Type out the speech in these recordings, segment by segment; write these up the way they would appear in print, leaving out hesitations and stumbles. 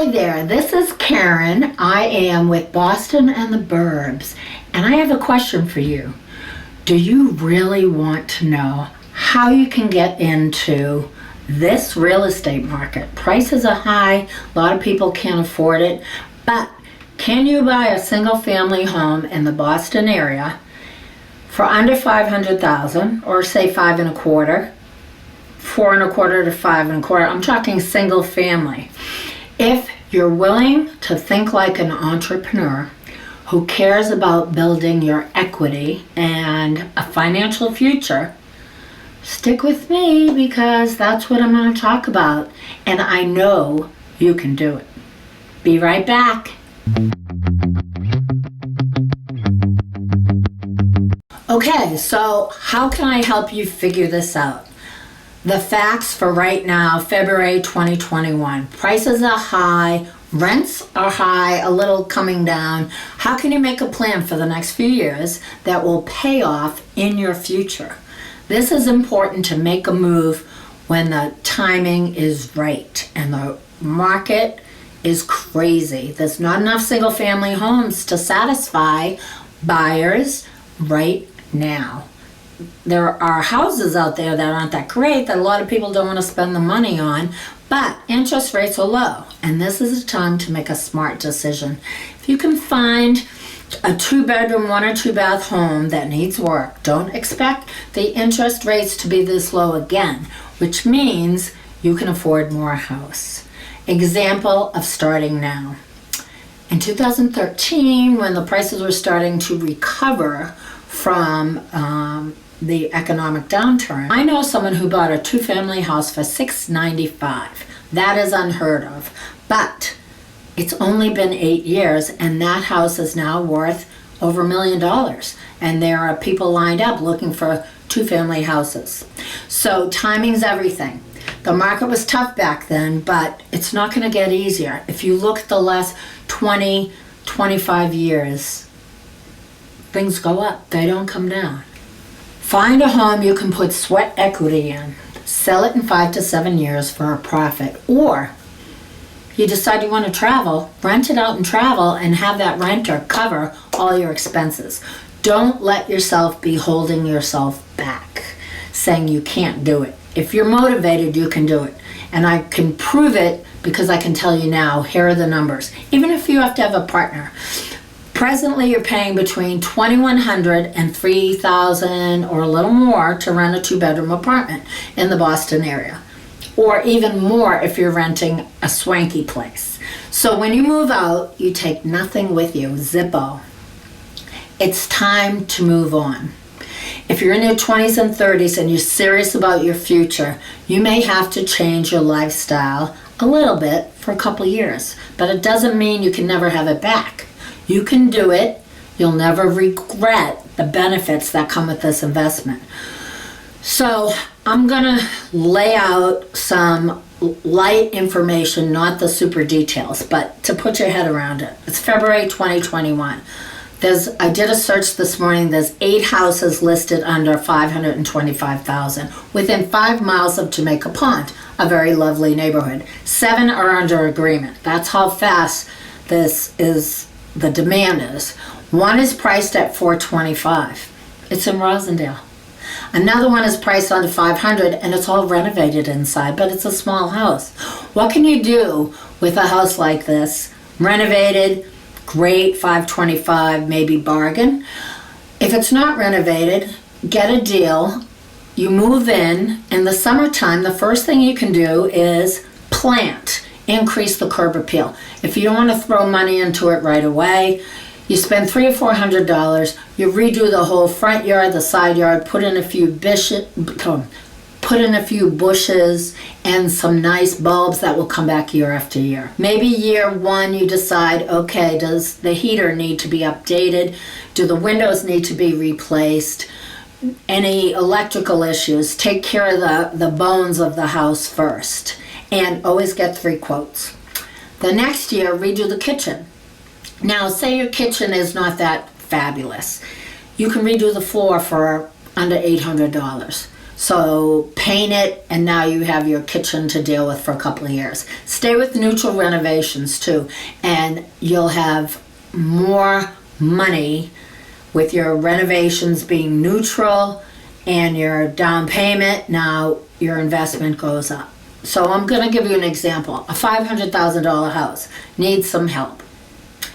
Hi there, this is Karen. I am with Boston and the Burbs, and I have a question for you. Do you really want to know how you can get into this real estate market? Prices are high, a lot of people can't afford it, but can you buy a single family home in the Boston area for under $500,000, or say 5.25, 4.25 to 5.25? I'm talking single family. If you're willing to think like an entrepreneur who cares about building your equity and a financial future, stick with me because that's what I'm going to talk about. And I know you can do it. Be right back. Okay, so how can I help you figure this out? The facts for right now, February 2021. Prices are high, rents are high, a little coming down. How can you make a plan for the next few years that will pay off in your future? This is important to make a move when the timing is right and the market is crazy. There's not enough single family homes to satisfy buyers right now. There are houses out there that aren't that great that a lot of people don't want to spend the money on, but interest rates are low, and this is a time to make a smart decision. If you can find a 2-bedroom, 1 or 2 bath home that needs work, don't expect the interest rates to be this low again, which means you can afford more house. Example of starting now. In 2013, when the prices were starting to recover from the economic downturn, I know someone who bought a 2-family house for $695. That is unheard of. But it's only been 8 years, and that house is now worth over $1 million. And there are people lined up looking for 2-family houses. So timing's everything. The market was tough back then, but it's not going to get easier. If you look at the last 20, 25 years, things go up. They don't come down. Find a home you can put sweat equity in. Sell it in 5 to 7 years for a profit. Or you decide you want to travel, rent it out and travel and have that renter cover all your expenses. Don't let yourself be holding yourself back, saying you can't do it. If you're motivated, you can do it. And I can prove it because I can tell you now, here are the numbers. Even if you have to have a partner. Presently, you're paying between $2,100 and $3,000 or a little more to rent a 2-bedroom apartment in the Boston area, or even more if you're renting a swanky place. So when you move out, you take nothing with you, zippo. It's time to move on. If you're in your 20s and 30s and you're serious about your future, you may have to change your lifestyle a little bit for a couple years, but it doesn't mean you can never have it back. You can do it. You'll never regret the benefits that come with this investment. So I'm going to lay out some light information, not the super details, but to put your head around it. It's February 2021. I did a search this morning. There's 8 houses listed under $525,000 within 5 miles of Jamaica Pond, a very lovely neighborhood. 7 are under agreement. That's how fast the demand is. 1 is priced at $425. It's in Rosendale. Another one is priced under $500 and it's all renovated inside, but it's a small house. What can you do with a house like this? Renovated, great, $525, maybe bargain. If it's not renovated, get a deal. You move in the summertime, the first thing you can do is plant. Increase the curb appeal. If you don't want to throw money into it right away, you spend $300 or $400. You redo the whole front yard, the side yard, put in a few bushes and some nice bulbs that will come back year after year. Maybe year 1 you decide, okay, does the heater need to be updated? Do the windows need to be replaced? Any electrical issues? Take care of the bones of the house first. And always get 3 quotes. The next year, redo the kitchen. Now, say your kitchen is not that fabulous. You can redo the floor for under $800. So paint it, and now you have your kitchen to deal with for a couple of years. Stay with neutral renovations too, and you'll have more money with your renovations being neutral and your down payment. Now your investment goes up. So I'm going to give you an example. A $500,000 house needs some help.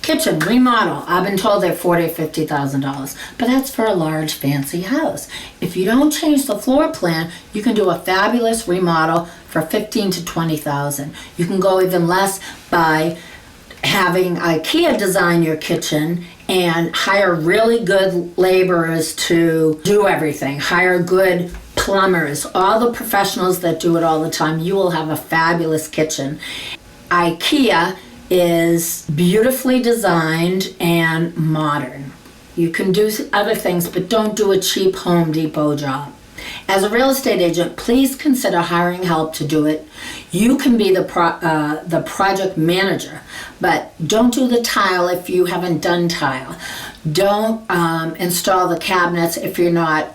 Kitchen remodel, I've been told they're $40,000 or $50,000, but that's for a large fancy house. If you don't change the floor plan, you can do a fabulous remodel for $15,000 to $20,000. You can go even less by having IKEA design your kitchen and hire really good laborers to do everything. Hire good plumbers, all the professionals that do it all the time. You will have a fabulous kitchen. IKEA is beautifully designed and modern. You can do other things, but don't do a cheap Home Depot job. As a real estate agent, please consider hiring help to do it. You can be the project manager, but don't do the tile if you haven't done tile. Don't install the cabinets if you're not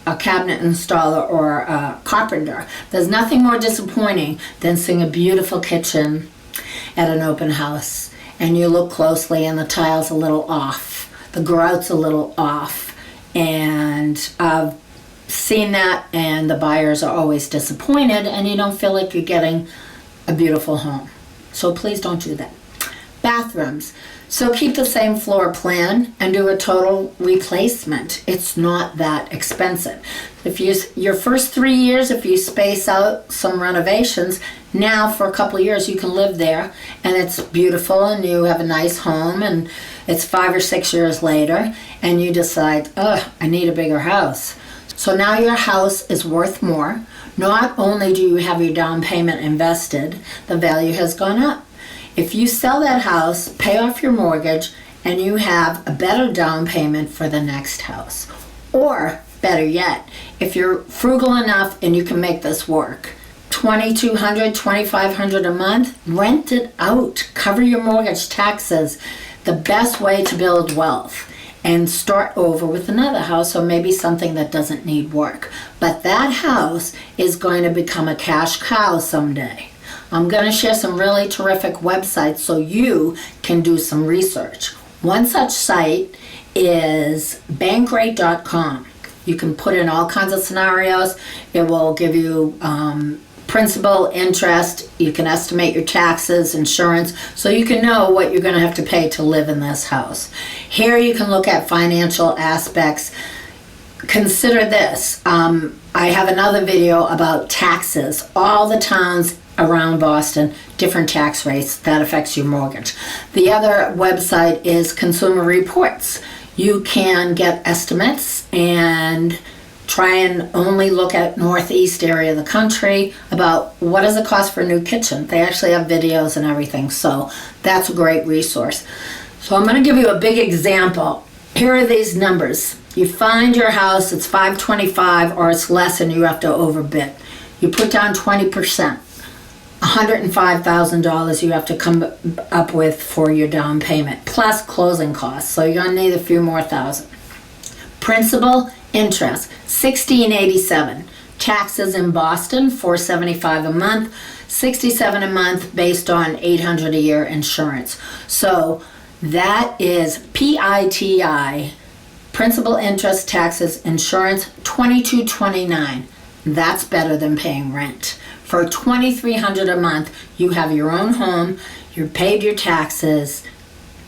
a cabinet installer or a carpenter. There's nothing more disappointing than seeing a beautiful kitchen at an open house and you look closely and the tile's a little off, the grout's a little off, and I've seen that, and the buyers are always disappointed and you don't feel like you're getting a beautiful home. So please don't do that. Bathrooms. So keep the same floor plan and do a total replacement. It's not that expensive. If your first 3 years, if you space out some renovations, now for a couple of years you can live there and it's beautiful and you have a nice home, and it's 5 or 6 years later and you decide, I need a bigger house. So now your house is worth more. Not only do you have your down payment invested, the value has gone up. If you sell that house, pay off your mortgage, and you have a better down payment for the next house. Or, better yet, if you're frugal enough and you can make this work, $2,200, $2,500 a month, rent it out. Cover your mortgage, taxes. The best way to build wealth. And start over with another house, or maybe something that doesn't need work. But that house is going to become a cash cow someday. I'm going to share some really terrific websites so you can do some research. One such site is bankrate.com. You can put in all kinds of scenarios. It will give you principal, interest. You can estimate your taxes, insurance, so you can know what you're going to have to pay to live in this house. Here you can look at financial aspects. Consider this. I have another video about taxes. All the towns around Boston, different tax rates. That affects your mortgage. The other website is Consumer Reports. You can get estimates and try and only look at northeast area of the country about what does it cost for a new kitchen. They actually have videos and everything, so that's a great resource. So I'm going to give you a big example. Here are these numbers. You find your house, it's $525 or it's less and you have to overbid. You put down 20%. $105,000 you have to come up with for your down payment, plus closing costs. So you're going to need a few more thousand. Principal, interest, $1,687. Taxes in Boston, $475 a month, $67 a month based on $800 a year insurance. So that is PITI, principal, interest, taxes, insurance, $2,229. That's better than paying rent. For $2,300 a month, you have your own home, you've paid your taxes.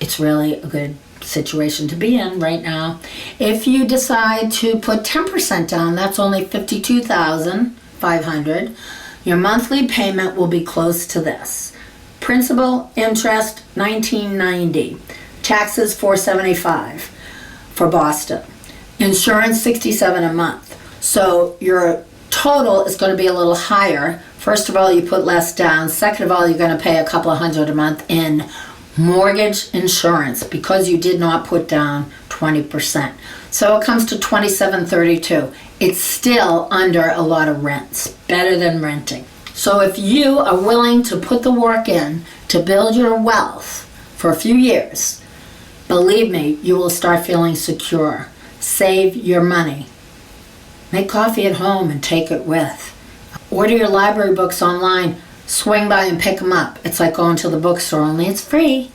It's really a good situation to be in right now. If you decide to put 10% down, that's only $52,500. Your monthly payment will be close to this. Principal, interest, $1,990. Taxes, $475 for Boston. Insurance, $67 a month. So your total is going to be a little higher. First of all, you put less down. Second of all, you're going to pay a couple of $100 a month in mortgage insurance because you did not put down 20%. So it comes to $2,732. It's still under a lot of rents, better than renting. So if you are willing to put the work in to build your wealth for a few years, believe me, you will start feeling secure. Save your money. Make coffee at home and take it with. Order your library books online. Swing by and pick them up. It's like going to the bookstore, only it's free.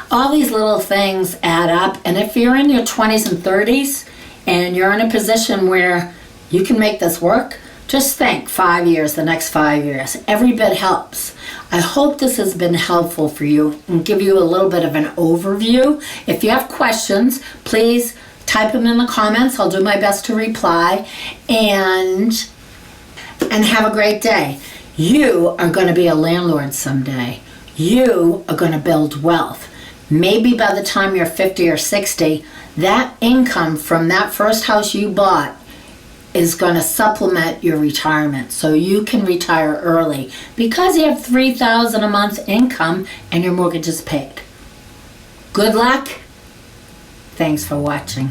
All these little things add up, and if you're in your 20s and 30s and you're in a position where you can make this work, just think 5 years, the next 5 years. Every bit helps. I hope this has been helpful for you and give you a little bit of an overview. If you have questions, please type them in the comments. I'll do my best to reply. And have a great day. You are going to be a landlord someday. You are going to build wealth. Maybe by the time you're 50 or 60, that income from that first house you bought is going to supplement your retirement so you can retire early because you have $3,000 a month income and your mortgage is paid. Good luck. Thanks for watching.